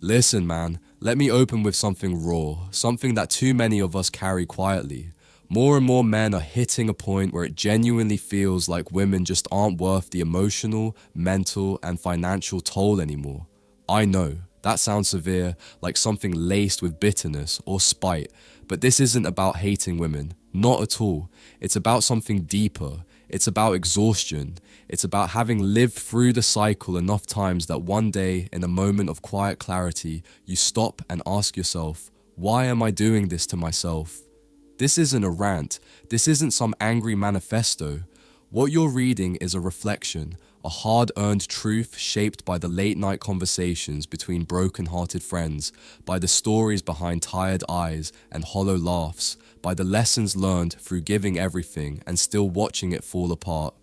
Listen, man, let me open with something raw, something that too many of us carry quietly. More and more men are hitting a point where it genuinely feels like women just aren't worth the emotional, mental, and financial toll anymore. I know, that sounds severe, like something laced with bitterness or spite, but this isn't about hating women. Not at all. It's about something deeper. It's about exhaustion. It's about having lived through the cycle enough times that one day, in a moment of quiet clarity, you stop and ask yourself, why am I doing this to myself? This isn't a rant. This isn't some angry manifesto. What you're reading is a reflection, a hard-earned truth shaped by the late-night conversations between broken-hearted friends, by the stories behind tired eyes and hollow laughs, by the lessons learned through giving everything and still watching it fall apart.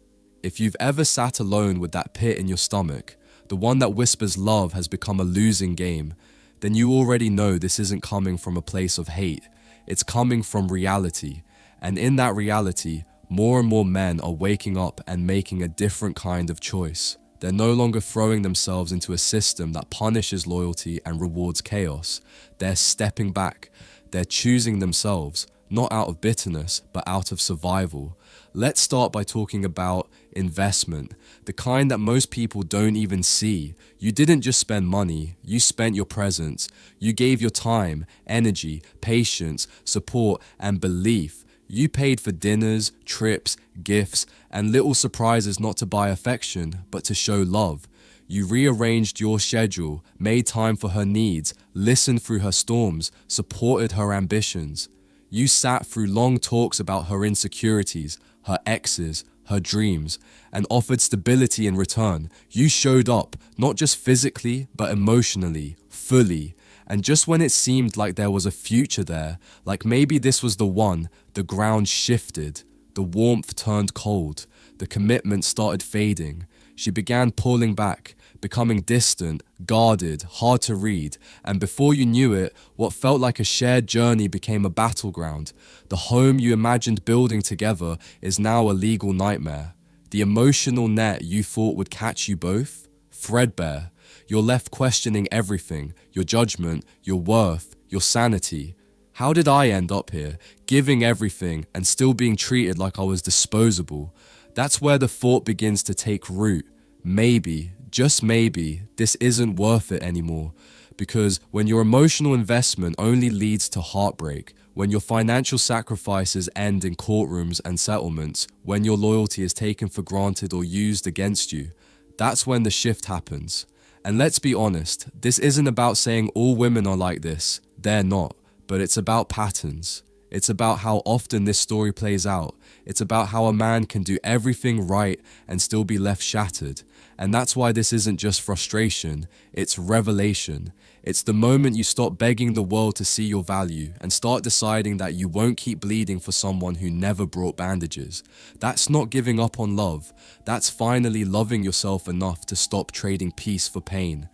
If you've ever sat alone with that pit in your stomach, the one that whispers love has become a losing game, then you already know this isn't coming from a place of hate. It's coming from reality. And in that reality, more and more men are waking up and making a different kind of choice. They're no longer throwing themselves into a system that punishes loyalty and rewards chaos. They're stepping back. They're choosing themselves, not out of bitterness, but out of survival. Let's start by talking about investment, the kind that most people don't even see. You didn't just spend money, you spent your presence. You gave your time, energy, patience, support, and belief. You paid for dinners, trips, gifts, and little surprises, not to buy affection, but to show love. You rearranged your schedule, made time for her needs, listened through her storms, supported her ambitions. You sat through long talks about her insecurities, her exes, her dreams, and offered stability in return. You showed up, not just physically, but emotionally, fully. And just when it seemed like there was a future there, like maybe this was the one, the ground shifted. The warmth turned cold. The commitment started fading. She began pulling back, becoming distant, guarded, hard to read, and before you knew it, what felt like a shared journey became a battleground. The home you imagined building together is now a legal nightmare. The emotional net you thought would catch you both? Threadbare. You're left questioning everything, your judgment, your worth, your sanity. How did I end up here, giving everything and still being treated like I was disposable? That's where the thought begins to take root. Maybe, just maybe, this isn't worth it anymore. Because when your emotional investment only leads to heartbreak, when your financial sacrifices end in courtrooms and settlements, when your loyalty is taken for granted or used against you, that's when the shift happens. And let's be honest, this isn't about saying all women are like this. They're not. But it's about patterns. It's about how often this story plays out. It's about how a man can do everything right and still be left shattered. And that's why this isn't just frustration, it's revelation. It's the moment you stop begging the world to see your value and start deciding that you won't keep bleeding for someone who never brought bandages. That's not giving up on love. That's finally loving yourself enough to stop trading peace for pain.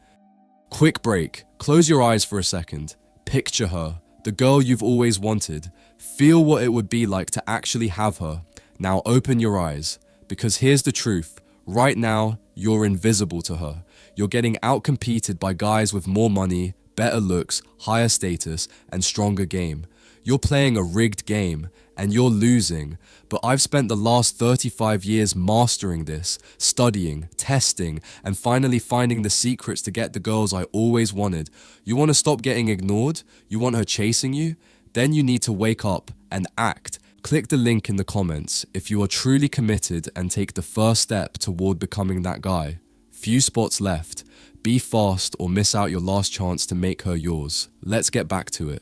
Quick break. Close your eyes for a second. Picture her, the girl you've always wanted. Feel what it would be like to actually have her. Now open your eyes, because here's the truth. Right now, you're invisible to her. You're getting outcompeted by guys with more money, better looks, higher status, and stronger game. You're playing a rigged game, and you're losing. But I've spent the last 35 years mastering this, studying, testing, and finally finding the secrets to get the girls I always wanted. You want to stop getting ignored? You want her chasing you? Then you need to wake up and act. Click the link in the comments if you are truly committed and take the first step toward becoming that guy. Few spots left. Be fast or miss out your last chance to make her yours. Let's get back to it.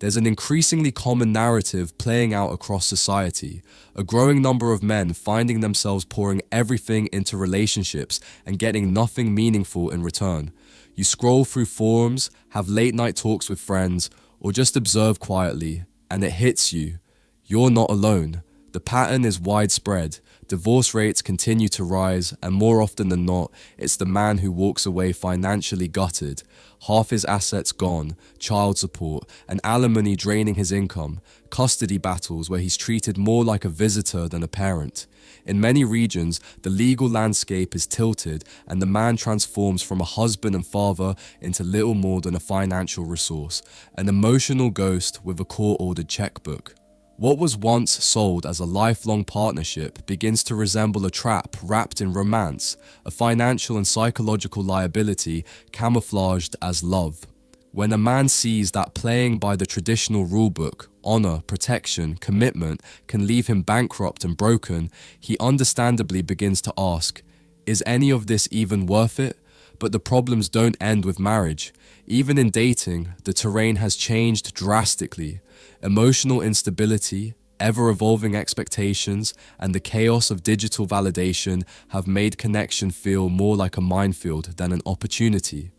There's an increasingly common narrative playing out across society. A growing number of men finding themselves pouring everything into relationships and getting nothing meaningful in return. You scroll through forums, have late night talks with friends, or just observe quietly, and it hits you. You're not alone. The pattern is widespread. divorce rates continue to rise, and more often than not, it's the man who walks away financially gutted, half his assets gone, child support, and alimony draining his income, custody battles where he's treated more like a visitor than a parent. In many regions, the legal landscape is tilted and the man transforms from a husband and father into little more than a financial resource, an emotional ghost with a court-ordered checkbook. What was once sold as a lifelong partnership begins to resemble a trap wrapped in romance, a financial and psychological liability camouflaged as love. When a man sees that playing by the traditional rulebook, honor, protection, commitment can leave him bankrupt and broken, he understandably begins to ask, is any of this even worth it? But the problems don't end with marriage. Even in dating, the terrain has changed drastically. Emotional instability, ever-evolving expectations, and the chaos of digital validation have made connection feel more like a minefield than an opportunity.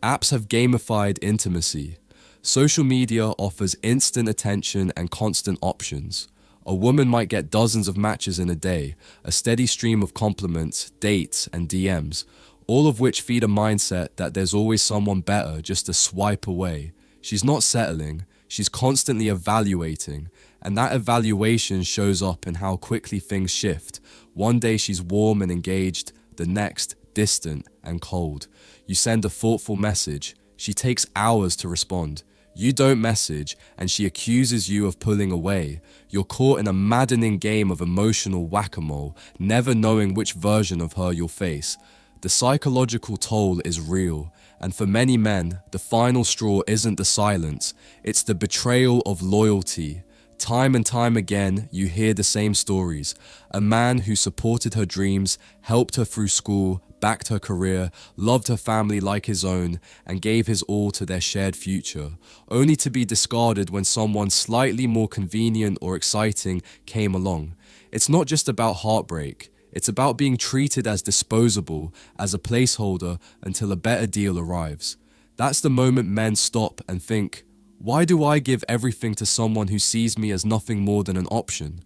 Apps have gamified intimacy. Social media offers instant attention and constant options. A woman might get dozens of matches in a day, a steady stream of compliments, dates, and DMs, all of which feed a mindset that there's always someone better just a swipe away. She's not settling, she's constantly evaluating, and that evaluation shows up in how quickly things shift. One day she's warm and engaged, the next distant and cold. You send a thoughtful message, she takes hours to respond. You don't message, and she accuses you of pulling away. You're caught in a maddening game of emotional whack-a-mole, never knowing which version of her you'll face. The psychological toll is real, and for many men, the final straw isn't the silence, it's the betrayal of loyalty. Time and time again, you hear the same stories. A man who supported her dreams, helped her through school, backed her career, loved her family like his own, and gave his all to their shared future, only to be discarded when someone slightly more convenient or exciting came along. It's not just about heartbreak. It's about being treated as disposable, as a placeholder until a better deal arrives. That's the moment men stop and think, why do I give everything to someone who sees me as nothing more than an option?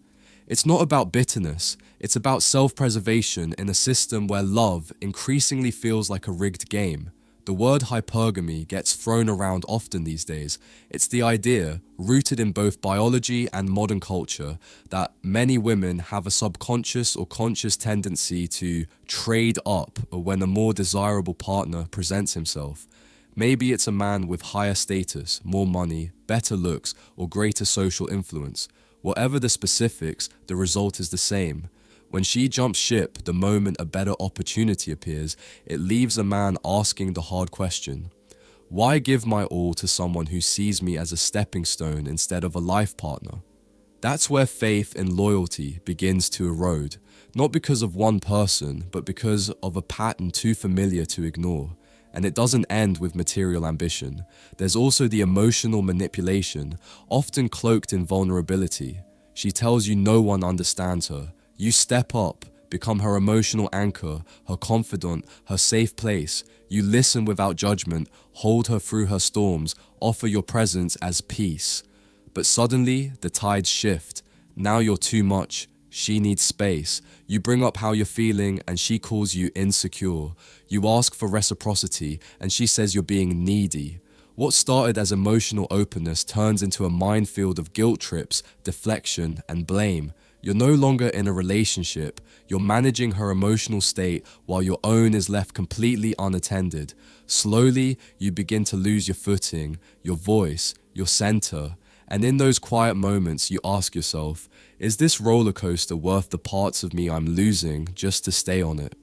It's not about bitterness, it's about self-preservation in a system where love increasingly feels like a rigged game. The word hypergamy gets thrown around often these days. It's the idea, rooted in both biology and modern culture, that many women have a subconscious or conscious tendency to trade up when a more desirable partner presents himself. Maybe it's a man with higher status, more money, better looks, or greater social influence. Whatever the specifics, the result is the same. When she jumps ship the moment a better opportunity appears, it leaves a man asking the hard question. Why give my all to someone who sees me as a stepping stone instead of a life partner? That's where faith and loyalty begins to erode, not because of one person, but because of a pattern too familiar to ignore. And it doesn't end with material ambition. There's also the emotional manipulation, often cloaked in vulnerability. She tells you no one understands her. You step up, become her emotional anchor, her confidant, her safe place. You listen without judgment, hold her through her storms, offer your presence as peace. But suddenly, the tides shift. Now you're too much. She needs space. You bring up how you're feeling and she calls you insecure. You ask for reciprocity and she says you're being needy. What started as emotional openness turns into a minefield of guilt trips, deflection, and blame. You're no longer in a relationship. You're managing her emotional state while your own is left completely unattended. Slowly, you begin to lose your footing, your voice, your center. And in those quiet moments, you ask yourself, is this roller coaster worth the parts of me I'm losing just to stay on it?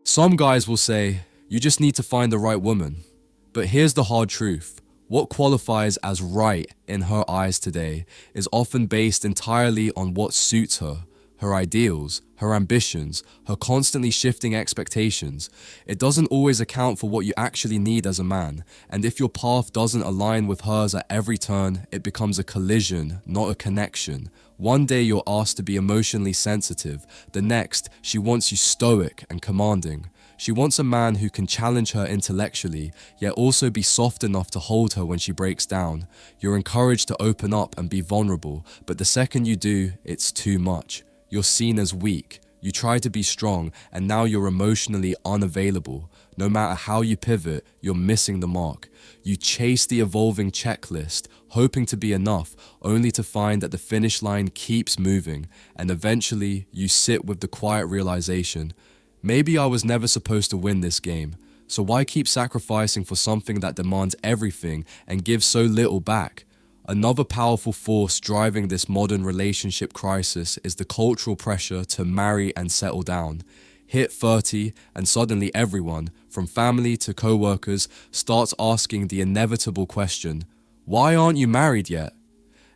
Some guys will say, you just need to find the right woman. But here's the hard truth. What qualifies as right in her eyes today is often based entirely on what suits her, her ideals, her ambitions, her constantly shifting expectations. It doesn't always account for what you actually need as a man, and if your path doesn't align with hers at every turn, it becomes a collision, not a connection. One day you're asked to be emotionally sensitive, the next, she wants you stoic and commanding. She wants a man who can challenge her intellectually, yet also be soft enough to hold her when she breaks down. You're encouraged to open up and be vulnerable, but the second you do, it's too much. You're seen as weak. You try to be strong, and now you're emotionally unavailable. No matter how you pivot, you're missing the mark. You chase the evolving checklist, hoping to be enough, only to find that the finish line keeps moving, and eventually you sit with the quiet realization, maybe I was never supposed to win this game, so why keep sacrificing for something that demands everything and gives so little back? Another powerful force driving this modern relationship crisis is the cultural pressure to marry and settle down. Hit 30 and suddenly everyone, from family to co-workers, starts asking the inevitable question, why aren't you married yet?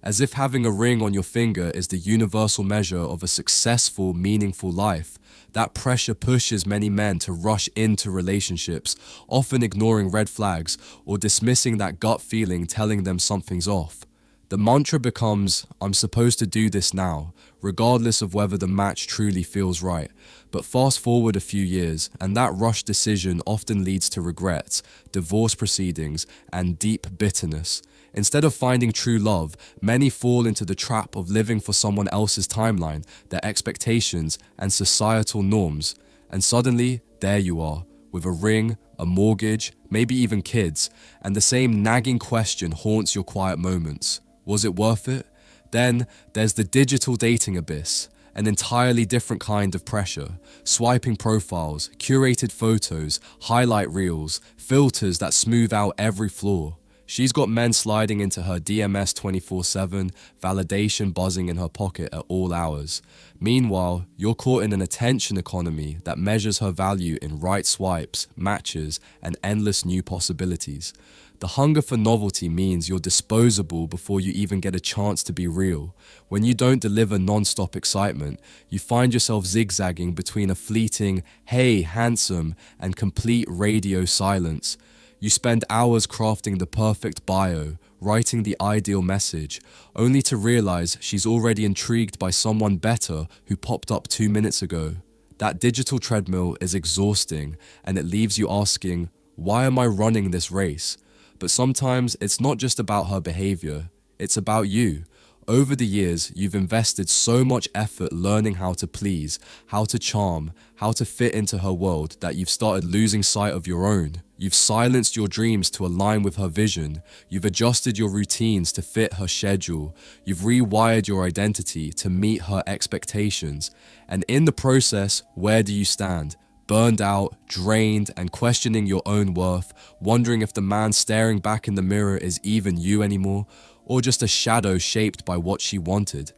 As if having a ring on your finger is the universal measure of a successful, meaningful life. That pressure pushes many men to rush into relationships, often ignoring red flags or dismissing that gut feeling telling them something's off. The mantra becomes, I'm supposed to do this now, regardless of whether the match truly feels right. But fast forward a few years, and that rushed decision often leads to regrets, divorce proceedings, and deep bitterness. Instead of finding true love, many fall into the trap of living for someone else's timeline, their expectations, and societal norms. And suddenly, there you are, with a ring, a mortgage, maybe even kids, and the same nagging question haunts your quiet moments. Was it worth it? Then there's the digital dating abyss, an entirely different kind of pressure. Swiping profiles, curated photos, highlight reels, filters that smooth out every flaw. She's got men sliding into her DMS 24/7, validation buzzing in her pocket at all hours. Meanwhile, you're caught in an attention economy that measures her value in right swipes, matches, and endless new possibilities. The hunger for novelty means you're disposable before you even get a chance to be real. When you don't deliver non-stop excitement, you find yourself zigzagging between a fleeting, hey, handsome, and complete radio silence. You spend hours crafting the perfect bio, writing the ideal message, only to realize she's already intrigued by someone better who popped up 2 minutes ago. That digital treadmill is exhausting, and it leaves you asking, why am I running this race? But sometimes it's not just about her behavior, it's about you. Over the years, you've invested so much effort learning how to please, how to charm, how to fit into her world that you've started losing sight of your own. You've silenced your dreams to align with her vision. You've adjusted your routines to fit her schedule. You've rewired your identity to meet her expectations. And in the process, where do you stand? Burned out, drained, and questioning your own worth, wondering if the man staring back in the mirror is even you anymore, or just a shadow shaped by what she wanted.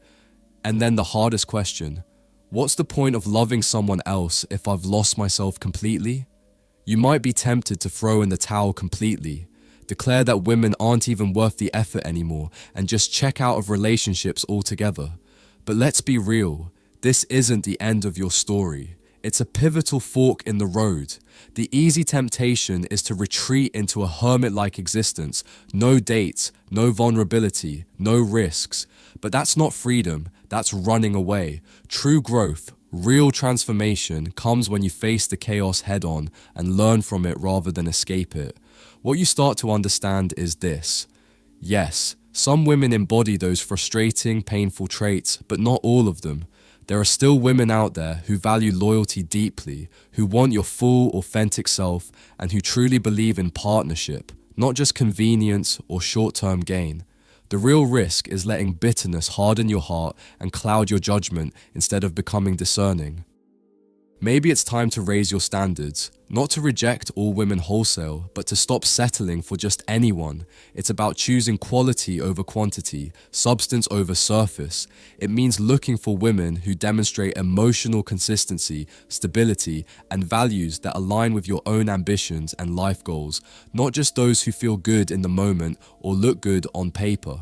And then the hardest question, what's the point of loving someone else if I've lost myself completely? You might be tempted to throw in the towel completely, declare that women aren't even worth the effort anymore, and just check out of relationships altogether. But let's be real, this isn't the end of your story. It's a pivotal fork in the road. The easy temptation is to retreat into a hermit-like existence. No dates, no vulnerability, no risks. But that's not freedom, that's running away. True growth, real transformation comes when you face the chaos head-on and learn from it rather than escape it. What you start to understand is this. Yes, some women embody those frustrating, painful traits, but not all of them. There are still women out there who value loyalty deeply, who want your full, authentic self, and who truly believe in partnership, not just convenience or short-term gain. The real risk is letting bitterness harden your heart and cloud your judgment instead of becoming discerning. Maybe it's time to raise your standards, not to reject all women wholesale, but to stop settling for just anyone. It's about choosing quality over quantity, substance over surface. It means looking for women who demonstrate emotional consistency, stability, and values that align with your own ambitions and life goals, not just those who feel good in the moment or look good on paper.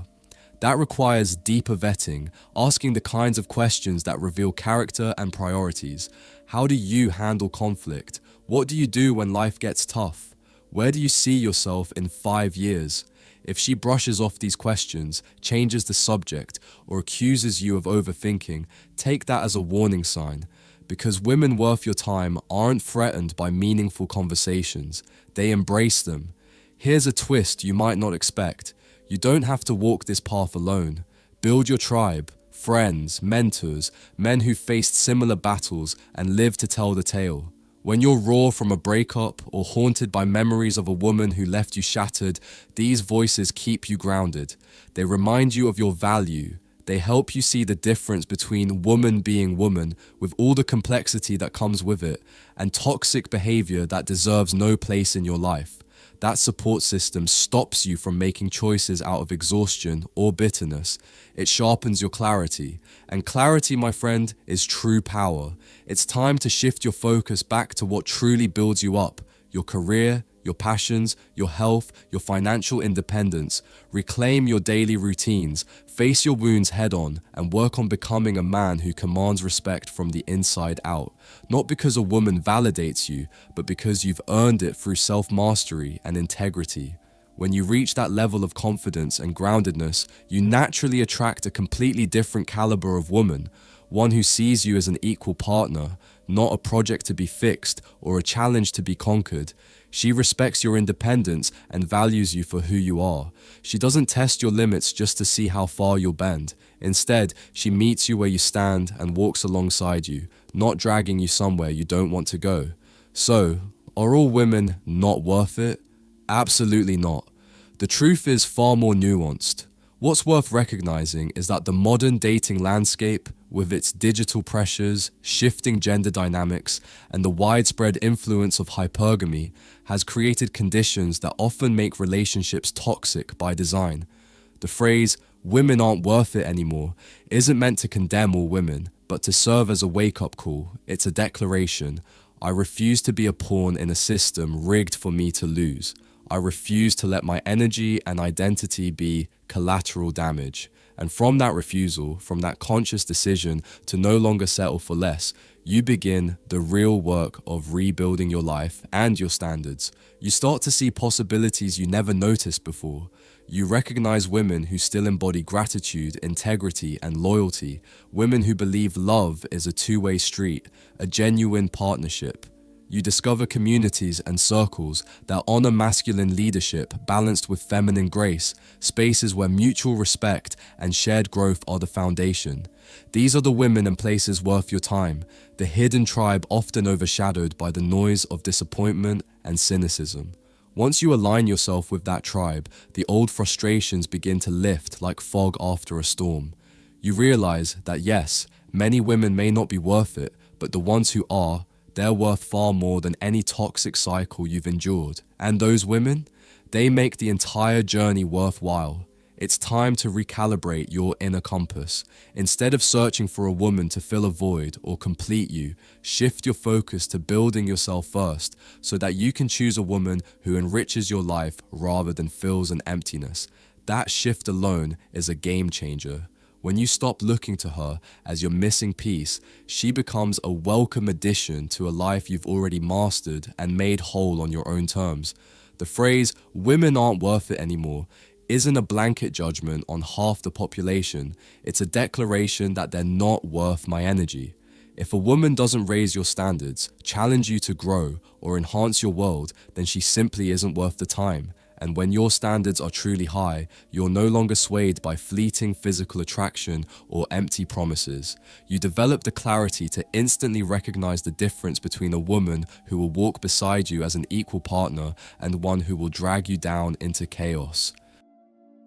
That requires deeper vetting, asking the kinds of questions that reveal character and priorities. How do you handle conflict? What do you do when life gets tough? Where do you see yourself in 5 years? If she brushes off these questions, changes the subject, or accuses you of overthinking, take that as a warning sign. Because women worth your time aren't threatened by meaningful conversations. They embrace them. Here's a twist you might not expect. You don't have to walk this path alone. Build your tribe. friends, mentors, men who faced similar battles and lived to tell the tale. When you're raw from a breakup or haunted by memories of a woman who left you shattered, these voices keep you grounded. They remind you of your value. They help you see the difference between woman being woman with all the complexity that comes with it and toxic behavior that deserves no place in your life. That support system stops you from making choices out of exhaustion or bitterness. It sharpens your clarity. And clarity, my friend, is true power. It's time to shift your focus back to what truly builds you up: your career, your passions, your health, your financial independence. Reclaim your daily routines, face your wounds head on, and work on becoming a man who commands respect from the inside out. Not because a woman validates you, but because you've earned it through self-mastery and integrity. When you reach that level of confidence and groundedness, you naturally attract a completely different caliber of woman, one who sees you as an equal partner, not a project to be fixed or a challenge to be conquered. She respects your independence and values you for who you are. She doesn't test your limits just to see how far you'll bend. Instead, she meets you where you stand and walks alongside you, not dragging you somewhere you don't want to go. So, are all women not worth it? Absolutely not. The truth is far more nuanced. What's worth recognizing is that the modern dating landscape, with its digital pressures, shifting gender dynamics, and the widespread influence of hypergamy, has created conditions that often make relationships toxic by design. The phrase, "women aren't worth it anymore," isn't meant to condemn all women, but to serve as a wake-up call. It's a declaration. I refuse to be a pawn in a system rigged for me to lose. I refuse to let my energy and identity be collateral damage. And from that refusal, from that conscious decision to no longer settle for less, you begin the real work of rebuilding your life and your standards. You start to see possibilities you never noticed before. You recognize women who still embody gratitude, integrity, and loyalty, women who believe love is a two-way street, a genuine partnership. You discover communities and circles that honor masculine leadership balanced with feminine grace, spaces where mutual respect and shared growth are the foundation. These are the women and places worth your time, the hidden tribe often overshadowed by the noise of disappointment and cynicism. Once you align yourself with that tribe, the old frustrations begin to lift like fog after a storm. You realize that yes, many women may not be worth it, but the ones who are, they're worth far more than any toxic cycle you've endured. And those women, they make the entire journey worthwhile. It's time to recalibrate your inner compass. Instead of searching for a woman to fill a void or complete you, shift your focus to building yourself first so that you can choose a woman who enriches your life rather than fills an emptiness. That shift alone is a game changer. When you stop looking to her as your missing piece, she becomes a welcome addition to a life you've already mastered and made whole on your own terms. The phrase, "women aren't worth it anymore," isn't a blanket judgment on half the population. It's a declaration that they're not worth my energy. If a woman doesn't raise your standards, challenge you to grow, or enhance your world, then she simply isn't worth the time. And when your standards are truly high, you're no longer swayed by fleeting physical attraction or empty promises. You develop the clarity to instantly recognize the difference between a woman who will walk beside you as an equal partner and one who will drag you down into chaos.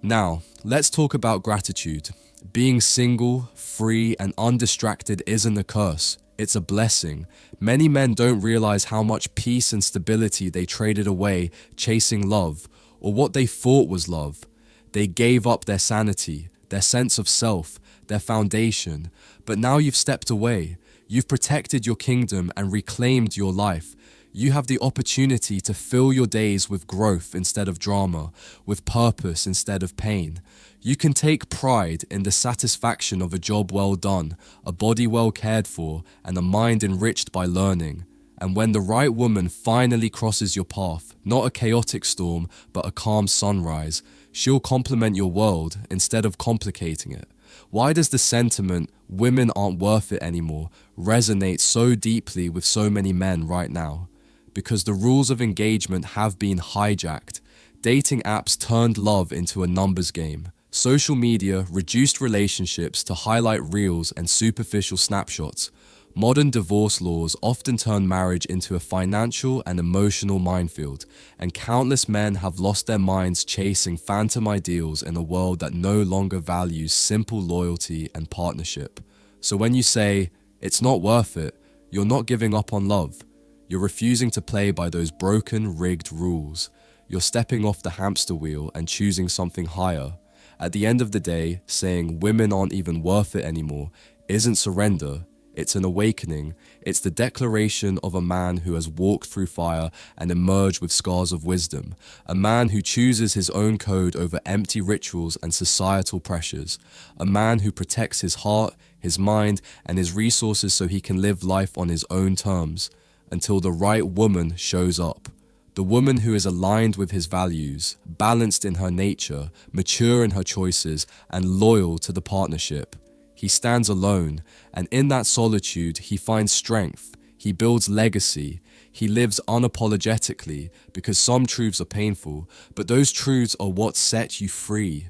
Now, let's talk about gratitude. Being single, free, and undistracted isn't a curse. It's a blessing. Many men don't realize how much peace and stability they traded away chasing love, or what they thought was love. They gave up their sanity, their sense of self, their foundation. But now you've stepped away. You've protected your kingdom and reclaimed your life. You have the opportunity to fill your days with growth instead of drama, with purpose instead of pain. You can take pride in the satisfaction of a job well done, a body well cared for, and a mind enriched by learning. And when the right woman finally crosses your path, not a chaotic storm, but a calm sunrise, she'll complement your world instead of complicating it. Why does the sentiment, "women aren't worth it anymore," resonate so deeply with so many men right now? Because the rules of engagement have been hijacked. Dating apps turned love into a numbers game. Social media reduced relationships to highlight reels and superficial snapshots. Modern divorce laws often turn marriage into a financial and emotional minefield, and countless men have lost their minds chasing phantom ideals in a world that no longer values simple loyalty and partnership. So when you say, "It's not worth it," you're not giving up on love. You're refusing to play by those broken, rigged rules. You're stepping off the hamster wheel and choosing something higher. At the end of the day, saying women aren't even worth it anymore isn't surrender, it's an awakening. It's the declaration of a man who has walked through fire and emerged with scars of wisdom. A man who chooses his own code over empty rituals and societal pressures. A man who protects his heart, his mind, and his resources so he can live life on his own terms, until the right woman shows up. The woman who is aligned with his values, balanced in her nature, mature in her choices, and loyal to the partnership. He stands alone, and in that solitude, he finds strength. He builds legacy. He lives unapologetically, because some truths are painful, but those truths are what set you free.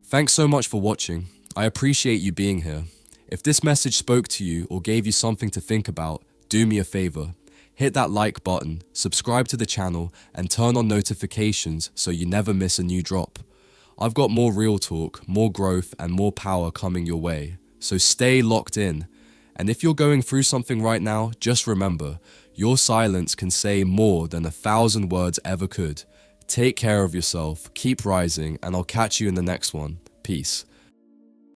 Thanks so much for watching. I appreciate you being here. If this message spoke to you or gave you something to think about, do me a favor. Hit that like button, subscribe to the channel, and turn on notifications so you never miss a new drop. I've got more real talk, more growth, and more power coming your way, so stay locked in. And if you're going through something right now, just remember, your silence can say more than 1,000 words ever could. Take care of yourself, keep rising, and I'll catch you in the next one. Peace.